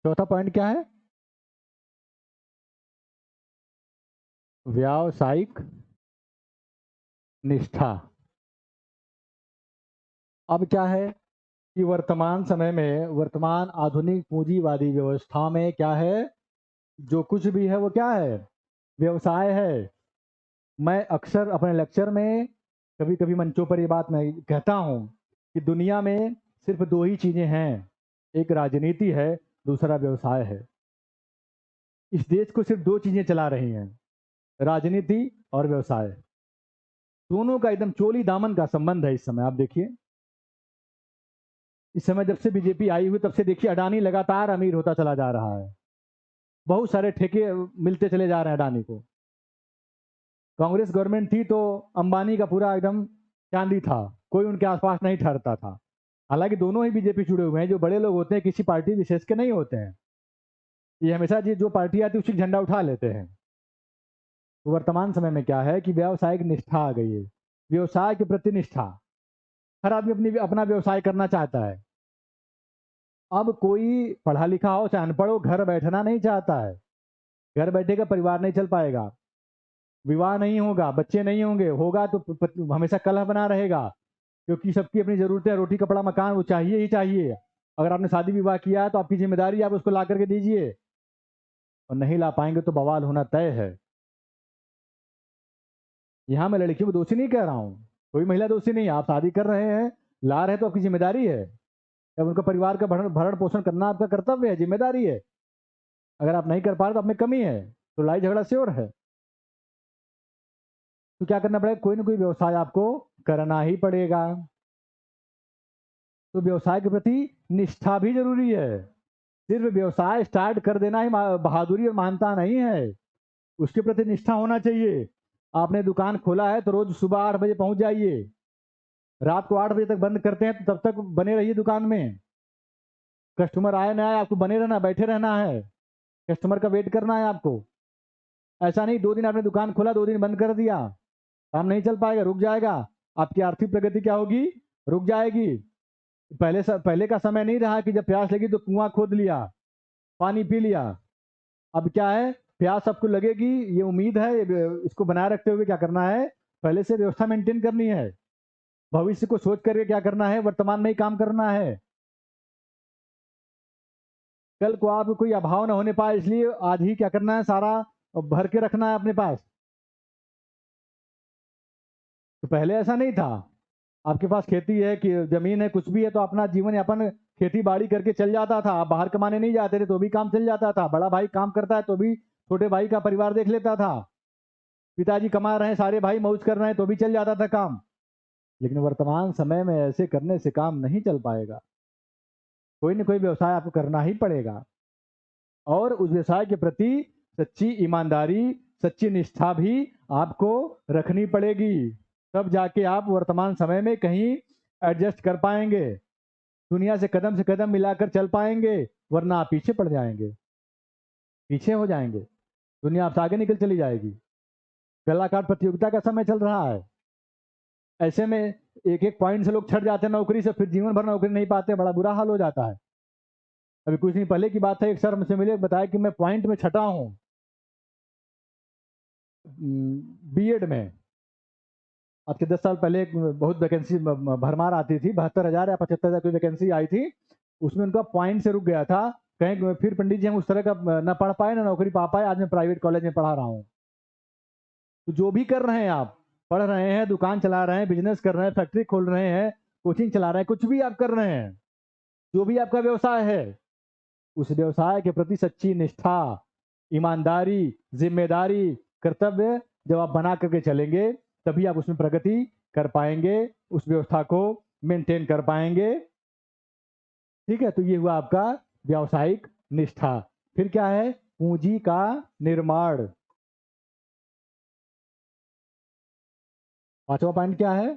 चौथा पॉइंट क्या है, व्यावसायिक निष्ठा। अब क्या है कि वर्तमान समय में, वर्तमान आधुनिक पूंजीवादी व्यवस्था में क्या है, जो कुछ भी है वो क्या है, व्यवसाय है। मैं अक्सर अपने लेक्चर में, कभी कभी मंचों पर ये बात मैं कहता हूँ कि दुनिया में सिर्फ दो ही चीजें हैं, एक राजनीति है, दूसरा व्यवसाय है। इस देश को सिर्फ दो चीजें चला रही हैं, राजनीति और व्यवसाय। दोनों का एकदम चोली दामन का संबंध है इस समय। आप देखिए, इस समय जब से बीजेपी आई हुई तब से देखिए अडानी लगातार अमीर होता चला जा रहा है, बहुत सारे ठेके मिलते चले जा रहे हैं अडानी को। कांग्रेस गवर्नमेंट थी तो अंबानी का पूरा एकदम चांदी था, कोई उनके आसपास नहीं ठहरता था। हालांकि दोनों ही बीजेपी जुड़े हुए हैं, जो बड़े लोग होते हैं किसी पार्टी विशेष के नहीं होते हैं, ये हमेशा जो पार्टी आती है उसी झंडा उठा लेते हैं। तो वर्तमान समय में क्या है कि व्यावसायिक निष्ठा आ गई है, व्यवसाय के प्रति निष्ठा। हर आदमी अपनी अपना व्यवसाय करना चाहता है। अब कोई पढ़ा लिखा हो चाहे अनपढ़ हो, घर बैठना नहीं चाहता है, घर बैठे का परिवार नहीं चल पाएगा। विवाह नहीं होगा, बच्चे नहीं होंगे, होगा तो हमेशा कलह बना रहेगा, क्योंकि सबकी अपनी जरूरतें, रोटी कपड़ा मकान वो चाहिए ही चाहिए। अगर आपने शादी विवाह किया है तो आपकी जिम्मेदारी आप उसको ला करके दीजिए, और नहीं ला पाएंगे तो बवाल होना तय है। यहाँ मैं लड़कियों को दोषी नहीं कह रहा हूँ, कोई महिला दोषी नहीं है। आप शादी कर रहे हैं, ला रहे हैं तो आपकी जिम्मेदारी है। जब उनका परिवार का भरण भरण पोषण करना आपका कर्तव्य है, जिम्मेदारी है। अगर आप नहीं कर पा रहे तो आप में कमी है, तो लड़ाई झगड़ा श्योर है। तो क्या करना पड़ेगा, कोई ना कोई व्यवसाय आपको करना ही पड़ेगा। तो व्यवसाय के प्रति निष्ठा भी जरूरी है। सिर्फ व्यवसाय स्टार्ट कर देना ही बहादुरी और महानता नहीं है, उसके प्रति निष्ठा होना चाहिए। आपने दुकान खोला है तो रोज सुबह 8 बजे पहुंच जाइए, रात को 8 बजे तक बंद करते हैं तो तब तक बने रहिए दुकान में। कस्टमर आए ना आए, आपको बने रहना, बैठे रहना है, कस्टमर का वेट करना है आपको। ऐसा नहीं 2 दिन आपने दुकान खोला, 2 दिन बंद कर दिया, काम नहीं चल पाएगा, रुक जाएगा। आपकी आर्थिक प्रगति क्या होगी, रुक जाएगी। पहले का समय नहीं रहा कि जब प्यास लगी तो कुआं खोद लिया, पानी पी लिया। अब क्या है, प्यास सबको लगेगी, ये उम्मीद है, इसको बनाए रखते हुए क्या करना है, पहले से व्यवस्था मेंटेन करनी है। भविष्य को सोच करके क्या करना है, वर्तमान में ही काम करना है। कल को आपको कोई अभाव न होने पाए, इसलिए आज ही क्या करना है, सारा भर के रखना है अपने पास। तो पहले ऐसा नहीं था। आपके पास खेती है कि जमीन है, कुछ भी है, तो अपना जीवन यापन खेती बाड़ी करके चल जाता था। आप बाहर कमाने नहीं जाते थे तो भी काम चल जाता था। बड़ा भाई काम करता है तो भी छोटे भाई का परिवार देख लेता था। पिताजी कमा रहे हैं, सारे भाई मौज कर रहे हैं तो भी चल जाता था काम। लेकिन वर्तमान समय में ऐसे करने से काम नहीं चल पाएगा। कोई ना कोई व्यवसाय आपको करना ही पड़ेगा, और उस व्यवसाय के प्रति सच्ची ईमानदारी, सच्ची निष्ठा भी आपको रखनी पड़ेगी। तब जाके आप वर्तमान समय में कहीं एडजस्ट कर पाएंगे, दुनिया से कदम मिलाकर चल पाएंगे। वरना आप पीछे पड़ जाएंगे, पीछे हो जाएंगे, दुनिया आपसे आगे निकल चली जाएगी। कलाकार प्रतियोगिता का समय चल रहा है, ऐसे में एक एक पॉइंट से लोग छट जाते हैं नौकरी से, फिर जीवन भर नौकरी नहीं पाते, बड़ा बुरा हाल हो जाता है। अभी कुछ दिन पहले की बात है, एक सर मुझसे मिले, बताया कि मैं पॉइंट में छटा हूँ बीएड में। आज के 10 साल पहले एक बहुत वैकेंसी भरमार आती थी, 72,000 या 75,000 की वैकेंसी आई थी, उसमें उनका पॉइंट से रुक गया था। कहीं फिर पंडित जी हम उस तरह का ना पढ़ पाए ना नौकरी पा पाए, आज मैं प्राइवेट कॉलेज में पढ़ा रहा हूँ। तो जो भी कर रहे हैं आप, पढ़ रहे हैं, दुकान चला रहे हैं, बिजनेस कर रहे हैं, फैक्ट्री खोल रहे हैं, कोचिंग चला रहे हैं, कुछ भी आप कर रहे हैं, जो भी आपका व्यवसाय है, उस व्यवसाय के प्रति सच्ची निष्ठा, ईमानदारी, जिम्मेदारी, कर्तव्य जब आप बना करके चलेंगे, तभी आप उसमें प्रगति कर पाएंगे, उस व्यवस्था को मेंटेन कर पाएंगे। ठीक है, तो ये हुआ आपका व्यावसायिक निष्ठा। फिर क्या है, पूंजी का निर्माण। पांचवा पॉइंट क्या है,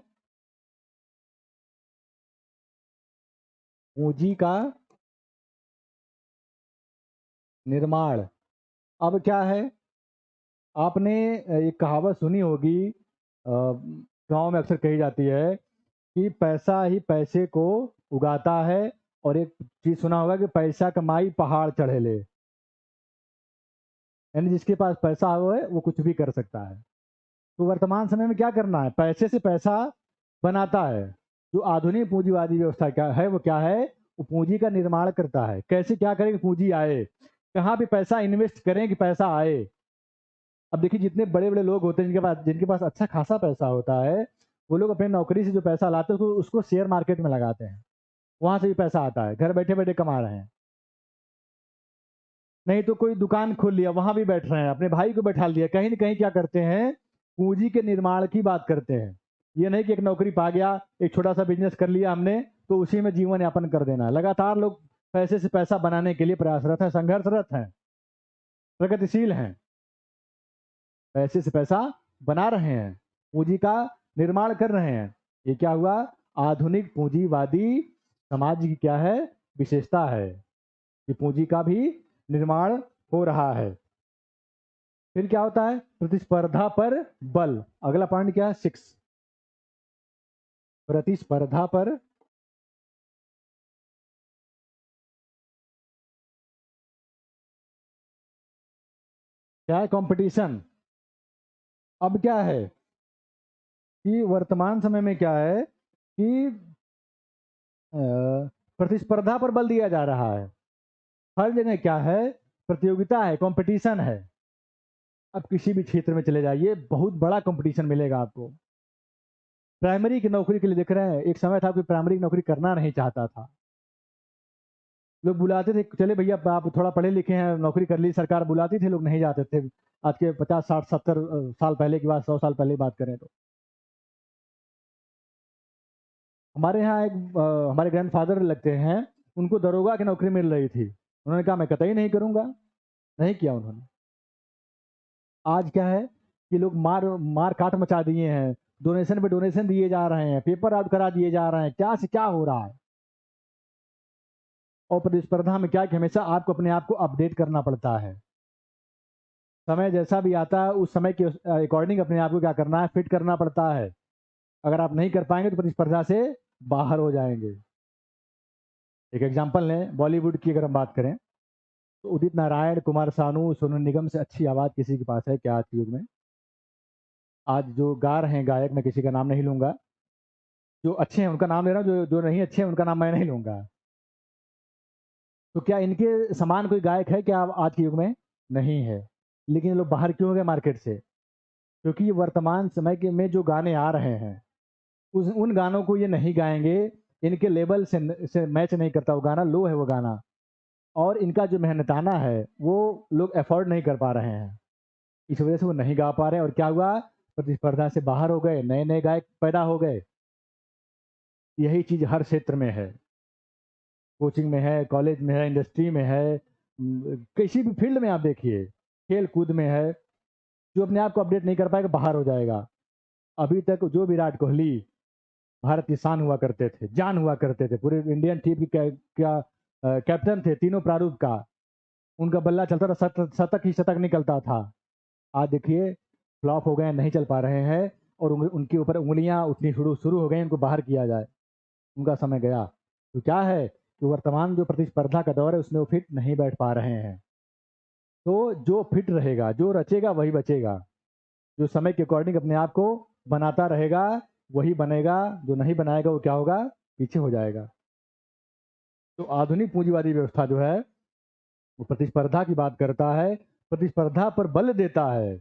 पूंजी का निर्माण। अब क्या है, आपने एक कहावत सुनी होगी, गांव में अक्सर कही जाती है कि पैसा ही पैसे को उगाता है, और एक चीज सुना होगा कि पैसा कमाई पहाड़ चढ़े ले। यानी जिसके पास पैसा हो है वो कुछ भी कर सकता है। तो वर्तमान समय में क्या करना है, पैसे से पैसा बनाता है। जो आधुनिक पूंजीवादी व्यवस्था क्या है, वो क्या है, वो पूंजी का निर्माण करता है। कैसे क्या करें कि पूंजी आए, कहाँ पे पैसा इन्वेस्ट करें कि पैसा आए। अब देखिए, जितने बड़े बड़े लोग होते हैं जिनके पास अच्छा खासा पैसा होता है, वो लोग अपने नौकरी से जो पैसा लाते हैं उसको शेयर मार्केट में लगाते हैं, वहां से भी पैसा आता है, घर बैठे बैठे कमा रहे हैं। नहीं तो कोई दुकान खोल लिया, वहां भी बैठ रहे हैं, अपने भाई को बैठा लिया, कहीं ना कहीं क्या करते हैं, पूंजी के निर्माण की बात करते हैं। ये नहीं कि एक नौकरी पा गया, एक छोटा सा बिजनेस कर लिया हमने, तो उसी में जीवन यापन कर देना है। लगातार लोग पैसे से पैसा बनाने के लिए प्रयासरत है, संघर्षरत हैं, प्रगतिशील हैं, पैसे से पैसा बना रहे हैं, पूंजी का निर्माण कर रहे हैं। ये क्या हुआ, आधुनिक पूंजीवादी समाज की क्या है, विशेषता है कि पूंजी का भी निर्माण हो रहा है। फिर क्या होता है, प्रतिस्पर्धा पर बल। अगला पॉइंट क्या है, 6, प्रतिस्पर्धा पर क्या है, कंपटीशन। अब क्या है कि वर्तमान समय में क्या है कि प्रतिस्पर्धा पर बल दिया जा रहा है। हर जगह क्या है, प्रतियोगिता है, कंपटीशन है। अब किसी भी क्षेत्र में चले जाइए, बहुत बड़ा कंपटीशन मिलेगा आपको। प्राइमरी की नौकरी के लिए देख रहे हैं, एक समय था कि प्राइमरी की नौकरी करना नहीं चाहता था। लोग बुलाते थे, चले भैया आप थोड़ा पढ़े लिखे हैं, नौकरी कर ली, सरकार बुलाती थी, लोग नहीं जाते थे। आज के 50 60 70 साल पहले की बात, 100 साल पहले की बात करें तो हमारे यहाँ एक हमारे ग्रैंडफादर लगते हैं, उनको दरोगा की नौकरी मिल रही थी। उन्होंने कहा मैं कतई नहीं करूंगा, नहीं किया उन्होंने। आज क्या है कि लोग मार मार काट मचा दिए हैं, डोनेशन पे डोनेशन दिए जा रहे हैं, पेपर आउट करा दिए जा रहे हैं, क्या से क्या हो रहा है। और प्रतिस्पर्धा में क्या है कि हमेशा आपको अपने आप को अपडेट करना पड़ता है। समय जैसा भी आता है उस समय के अकॉर्डिंग अपने आप को क्या करना है, फिट करना पड़ता है। अगर आप नहीं कर पाएंगे तो प्रतिस्पर्धा से बाहर हो जाएंगे। एक एग्जांपल लें, बॉलीवुड की अगर हम बात करें तो उदित नारायण, कुमार सानू, सोनू निगम से अच्छी आवाज़ किसी के पास है क्या आज के युग में? आज जो गा रहे हैं गायक, मैं किसी का नाम नहीं लूंगा, जो अच्छे हैं उनका नाम ले रहा हूँ, जो जो नहीं अच्छे हैं उनका नाम मैं नहीं लूंगा। तो क्या इनके समान कोई गायक है क्या आज के युग में? नहीं है। लेकिन ये लोग बाहर क्यों हो गए मार्केट से? क्योंकि ये वर्तमान समय के में जो गाने आ रहे हैं उस उन गानों को ये नहीं गाएंगे, इनके लेवल से मैच नहीं करता, वो गाना लो है वो गाना। और इनका जो मेहनताना है वो लोग अफोर्ड नहीं कर पा रहे हैं, इस वजह से वो नहीं गा पा रहे हैं। और क्या हुआ, प्रतिस्पर्धा से बाहर हो गए, नए नए गायक पैदा हो गए। यही चीज हर क्षेत्र में है, कोचिंग में है, कॉलेज में है, इंडस्ट्री में है, किसी भी फील्ड में आप देखिए, खेल कूद में है। जो अपने आप को अपडेट नहीं कर पाएगा बाहर हो जाएगा। अभी तक जो विराट कोहली भारत की शान हुआ करते थे, जान हुआ करते थे, पूरे इंडियन टीम की क्या कैप्टन थे तीनों प्रारूप का, उनका बल्ला चलता था, शतक ही शतक निकलता था। आज देखिए फ्लॉप हो गए, नहीं चल पा रहे हैं। और उनके ऊपर उंगलियां उठनी शुरू शुरू हो गई, उनको बाहर किया जाए, उनका समय गया। तो क्या है कि वर्तमान जो प्रतिस्पर्धा का दौर है उसमें वो फिट नहीं बैठ पा रहे हैं। तो जो फिट रहेगा, जो रचेगा वही बचेगा। जो समय के अकॉर्डिंग अपने आप को बनाता रहेगा वही बनेगा, जो नहीं बनाएगा वो क्या होगा, पीछे हो जाएगा। तो आधुनिक पूंजीवादी व्यवस्था जो है वो प्रतिस्पर्धा की बात करता है, प्रतिस्पर्धा पर बल देता है,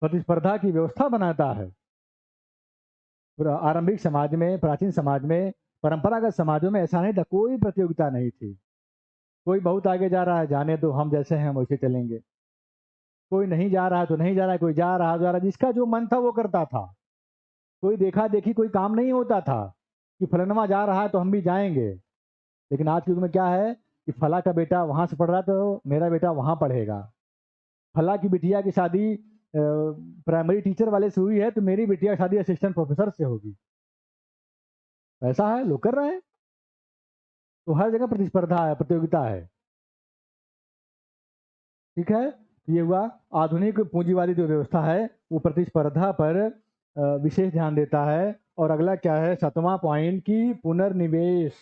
प्रतिस्पर्धा की व्यवस्था बनाता है। आरंभिक समाज में, प्राचीन समाज में, परंपरागत समाजों में ऐसा नहीं था, कोई प्रतियोगिता नहीं थी। कोई बहुत आगे जा रहा है, जाने दो, हम जैसे हैं हम वैसे चलेंगे। कोई नहीं जा रहा है तो नहीं जा रहा है, कोई जा रहा है, जिसका जो मन था वो करता था। कोई देखा देखी कोई काम नहीं होता था कि फलनवा जा रहा है तो हम भी जाएंगे। लेकिन आज के युग में क्या है कि फला का बेटा वहां से पढ़ रहा है तो मेरा बेटा वहां पढ़ेगा। फला की बिटिया की शादी प्राइमरी टीचर वाले से हुई है तो मेरी बिटिया की शादी असिस्टेंट प्रोफेसर से होगी। ऐसा है, लोग कर रहे हैं। तो हर जगह प्रतिस्पर्धा है, प्रतियोगिता है। ठीक है, ये हुआ आधुनिक पूंजीवादी जो व्यवस्था है वो प्रतिस्पर्धा पर विशेष ध्यान देता है। और अगला क्या है, 7वां पॉइंट की पुनर्निवेश।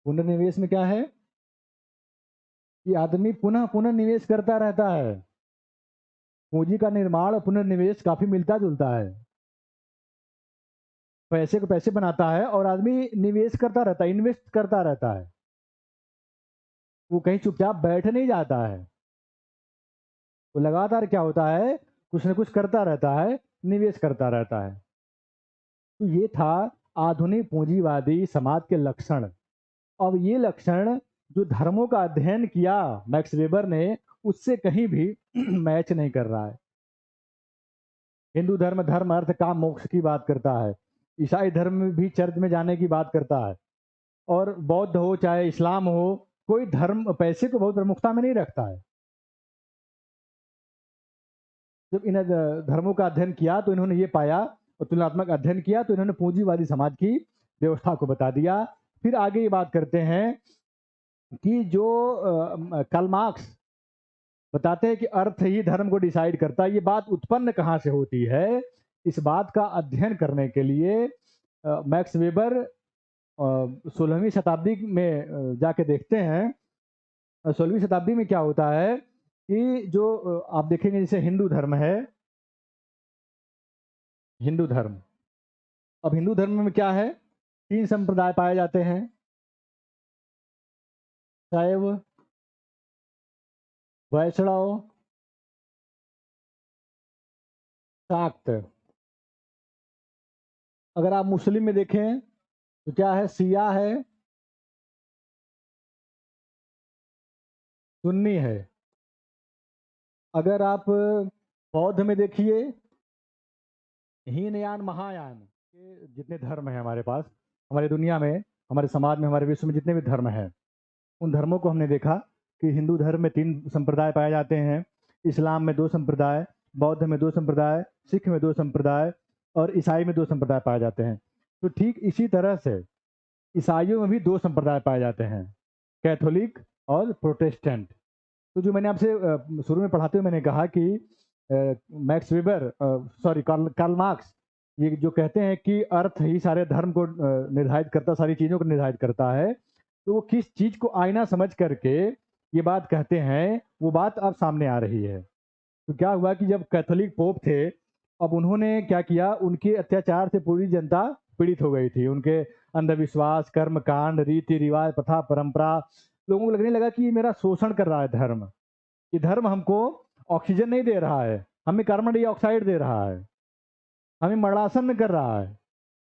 पुनर्निवेश में क्या है कि आदमी पुनः पुनः निवेश करता रहता है। पूंजी का निर्माण और पुनर्निवेश काफी मिलता जुलता है। पैसे को पैसे बनाता है और आदमी निवेश करता रहता है, इन्वेस्ट करता रहता है। वो कहीं चुपचाप बैठ नहीं जाता है, वो लगातार क्या होता है, कुछ ना कुछ करता रहता है, निवेश करता रहता है। तो ये था आधुनिक पूंजीवादी समाज के लक्षण। अब ये लक्षण जो धर्मों का अध्ययन किया मैक्स वेबर ने, उससे कहीं भी मैच नहीं कर रहा है। हिंदू धर्म धर्म अर्थ काम मोक्ष की बात करता है, ईसाई धर्म भी चर्च में जाने की बात करता है, और बौद्ध हो चाहे इस्लाम हो, कोई धर्म पैसे को बहुत प्रमुखता में नहीं रखता है। जब इन धर्मों का अध्ययन किया तो इन्होंने ये पाया, और तुलनात्मक अध्ययन किया तो इन्होंने पूंजीवादी समाज की व्यवस्था को बता दिया। फिर आगे ये बात करते हैं कि जो कार्ल मार्क्स बताते हैं कि अर्थ ही धर्म को डिसाइड करता है। ये बात उत्पन्न कहाँ से होती है, इस बात का अध्ययन करने के लिए मैक्स वेबर 16वीं शताब्दी में जाके देखते हैं 16वीं शताब्दी में क्या होता है कि जो आप देखेंगे जैसे हिंदू धर्म है, हिंदू धर्म, अब हिंदू धर्म में क्या है, 3 संप्रदाय पाए जाते हैं, शैव, वैष्णव, शाक्त। अगर आप मुस्लिम में देखें तो क्या है, शिया है, सुन्नी है। अगर आप बौद्ध में देखिए, हीनयान महायान, ये जितने धर्म हैं हमारे पास, हमारी दुनिया में, हमारे समाज में, हमारे विश्व में जितने भी धर्म हैं, उन धर्मों को हमने देखा कि हिंदू धर्म में 3 संप्रदाय पाए जाते हैं, इस्लाम में 2 संप्रदाय, बौद्ध में 2 संप्रदाय, सिख में 2 संप्रदाय और ईसाई में 2 संप्रदाय पाए जाते हैं। तो ठीक इसी तरह से ईसाइयों में भी 2 संप्रदाय पाए जाते हैं, कैथोलिक और प्रोटेस्टेंट। तो जो मैंने आपसे शुरू में पढ़ाते हुए मैंने कहा कि Max Weber, sorry Karl Marx, ये जो कहते हैं कि अर्थ ही सारे धर्म को निर्धारित करता, सारी चीज़ों को निर्धारित करता है, तो वो किस चीज़ को आईना समझ करके ये बात कहते हैं, वो बात अब सामने आ रही है। तो क्या हुआ कि जब कैथोलिक पोप थे, अब उन्होंने क्या किया, उनके अत्याचार से पूरी जनता पीड़ित हो गई थी। उनके अंधविश्वास, कर्मकांड, रीति रिवाज, प्रथा परंपरा, लोगों को लगने लगा कि ये मेरा शोषण कर रहा है धर्म, ये धर्म हमको ऑक्सीजन नहीं दे रहा है, हमें कार्बन डाइऑक्साइड दे रहा है, हमें मरणासन कर रहा है,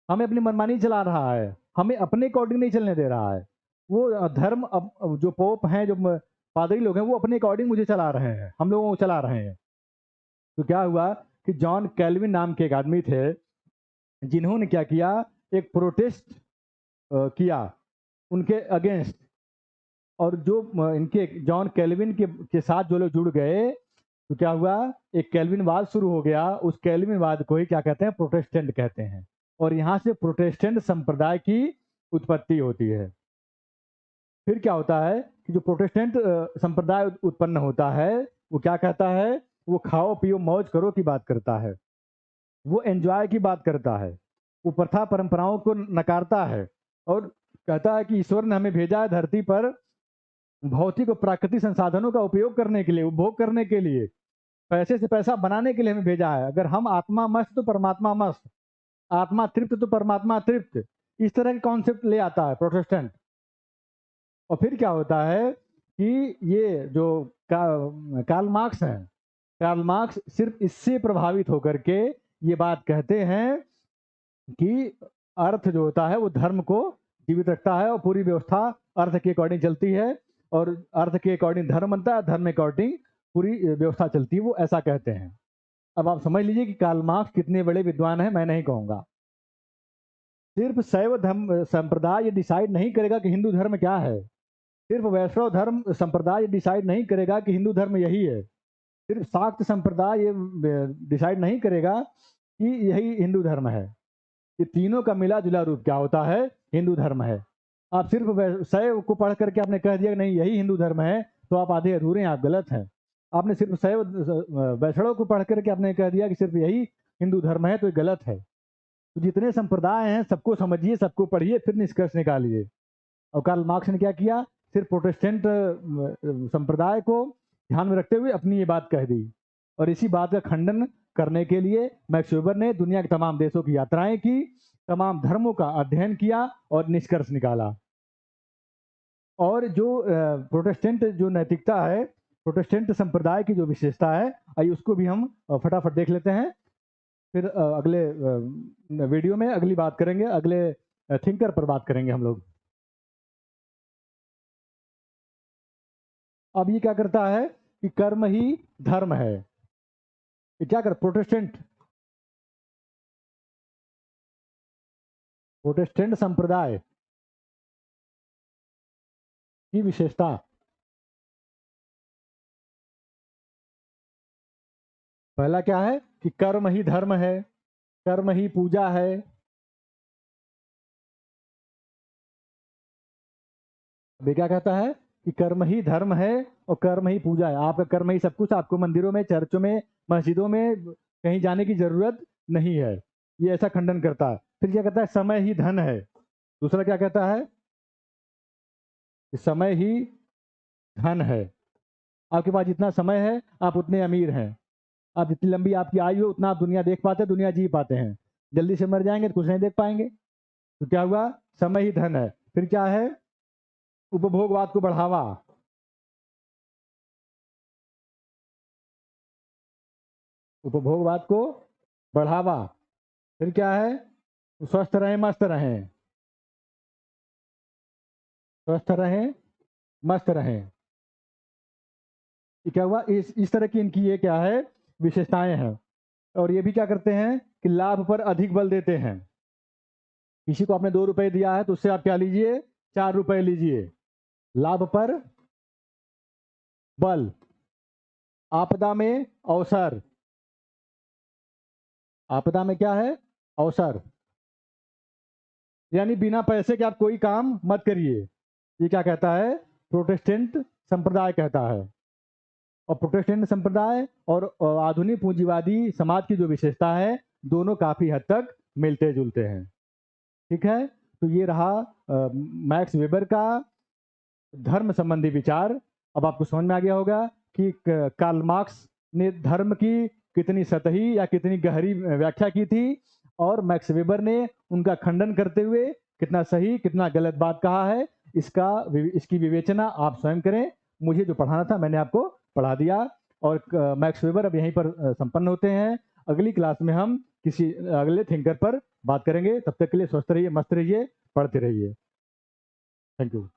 हमें अपनी मनमानी चला रहा है, हमें अपने अकॉर्डिंग नहीं चलने दे रहा है। वो धर्म अब जो पोप हैं, जो पादरी लोग हैं, वो अपने अकॉर्डिंग मुझे चला रहे हैं, हम लोगों को चला रहे हैं। तो क्या हुआ कि जॉन कैल्विन नाम के एक आदमी थे, जिन्होंने क्या किया, एक प्रोटेस्ट किया उनके अगेंस्ट। और जो इनके जॉन कैल्विन के साथ जो लोग जुड़ गए, तो क्या हुआ, एक कैल्विनवाद शुरू हो गया। उस कैल्विनवाद को ही क्या कहते हैं, प्रोटेस्टेंट कहते हैं। और यहाँ से प्रोटेस्टेंट संप्रदाय की उत्पत्ति होती है। फिर क्या होता है कि जो प्रोटेस्टेंट संप्रदाय उत्पन्न होता है, वो क्या कहता है, वो खाओ पियो मौज करो की बात करता है, वो एंजॉय की बात करता है, वो प्रथा परंपराओं को नकारता है और कहता है कि ईश्वर ने हमें भेजा है धरती पर भौतिक और प्राकृतिक संसाधनों का उपयोग करने के लिए, उपभोग करने के लिए, पैसे से पैसा बनाने के लिए हमें भेजा है। अगर हम आत्मा मस्त तो परमात्मा मस्त, आत्मा तृप्त तो परमात्मा तृप्त, इस तरह के कॉन्सेप्ट ले आता है प्रोटेस्टेंट। और फिर क्या होता है कि ये जो कार्ल मार्क्स हैं, कार्ल मार्क्स सिर्फ इससे प्रभावित होकर के ये बात कहते हैं कि अर्थ जो होता है वो धर्म को जीवित रखता है और पूरी व्यवस्था अर्थ के अकॉर्डिंग चलती है, और अर्थ के अकॉर्डिंग धर्म बनता है, धर्म के अकॉर्डिंग पूरी व्यवस्था चलती है, वो ऐसा कहते हैं। अब आप समझ लीजिए कि कार्ल मार्क्स कितने बड़े विद्वान हैं, मैं नहीं कहूँगा। सिर्फ शैव धर्म संप्रदाय ये डिसाइड नहीं करेगा कि हिंदू धर्म क्या है, सिर्फ वैष्णव धर्म संप्रदाय डिसाइड नहीं करेगा कि हिंदू धर्म यही है, सिर्फ शाक्त संप्रदाय ये डिसाइड नहीं करेगा कि यही हिंदू धर्म है। ये तीनों का मिला जुला रूप क्या होता है, हिंदू धर्म है। आप सिर्फ शैव को पढ़ करके आपने कह दिया कि नहीं यही हिंदू धर्म है, तो आप आधे अधूरे हैं, आप गलत हैं। आपने सिर्फ शैव वैष्णव को पढ़ करके आपने कह दिया कि सिर्फ यही हिंदू धर्म है, तो ये गलत है। तो जितने संप्रदाय हैं सबको समझिए, सबको पढ़िए, फिर निष्कर्ष निकालिए। और कार्ल मार्क्स ने क्या किया, सिर्फ प्रोटेस्टेंट संप्रदाय को ध्यान में रखते हुए अपनी ये बात कह दी। और इसी बात का खंडन करने के लिए मैक्स वेबर ने दुनिया के तमाम देशों की यात्राएं की, तमाम धर्मों का अध्ययन किया और निष्कर्ष निकाला। और जो प्रोटेस्टेंट जो नैतिकता है, प्रोटेस्टेंट संप्रदाय की जो विशेषता है, आइए उसको भी हम फटाफट देख लेते हैं। फिर अगले वीडियो में अगली बात करेंगे, अगले थिंकर पर बात करेंगे हम लोग। अब ये क्या करता है कि कर्म ही धर्म है। ये क्या कर, प्रोटेस्टेंट संप्रदाय की विशेषता, पहला क्या है कि कर्म ही धर्म है, कर्म ही पूजा है। वे क्या कहता है कि कर्म ही धर्म है और कर्म ही पूजा है। आपका कर्म ही सब कुछ, आपको मंदिरों में, चर्चों में, मस्जिदों में कहीं जाने की जरूरत नहीं है। ये ऐसा खंडन करता है। फिर क्या कहता है, समय ही धन है। दूसरा क्या कहता है कि समय ही धन है। आपके पास जितना समय है आप उतने अमीर हैं। आप जितनी लंबी आपकी आयु हो उतना आप दुनिया देख पाते हैं, दुनिया जी पाते हैं। जल्दी से मर जाएंगे तो कुछ नहीं देख पाएंगे। तो क्या हुआ? समय ही धन है। फिर क्या है? उपभोगवाद को बढ़ावा। उपभोगवाद को बढ़ावा। फिर क्या है? स्वस्थ रहें मस्त रहें। स्वस्थ रहें मस्त रहें। ये क्या हुआ? इस तरह की इनकी ये क्या है? विशेषताएं हैं। और ये भी क्या करते हैं कि लाभ पर अधिक बल देते हैं। किसी को आपने 2 रुपए दिया है तो उससे आप क्या लीजिए? 4 रुपए लीजिए। लाभ पर बल। आपदा में अवसर। आपदा में क्या है? अवसर। यानी बिना पैसे के आप कोई काम मत करिए। ये क्या कहता है? प्रोटेस्टेंट संप्रदाय कहता है। और प्रोटेस्टेंट संप्रदाय और आधुनिक पूंजीवादी समाज की जो विशेषता है, दोनों काफी हद तक मिलते जुलते हैं। ठीक है, तो ये रहा मैक्स वेबर का धर्म संबंधी विचार। अब आपको समझ में आ गया होगा कि कार्ल मार्क्स ने धर्म की कितनी सतही या कितनी गहरी व्याख्या की थी, और मैक्स वेबर ने उनका खंडन करते हुए कितना सही कितना गलत बात कहा है। इसकी विवेचना आप स्वयं करें। मुझे जो पढ़ाना था मैंने आपको पढ़ा दिया। और मैक्स वेबर अब यहीं पर संपन्न होते हैं। अगली क्लास में हम किसी अगले थिंकर पर बात करेंगे। तब तक के लिए स्वस्थ रहिए, मस्त रहिए, पढ़ते रहिए। Thank you.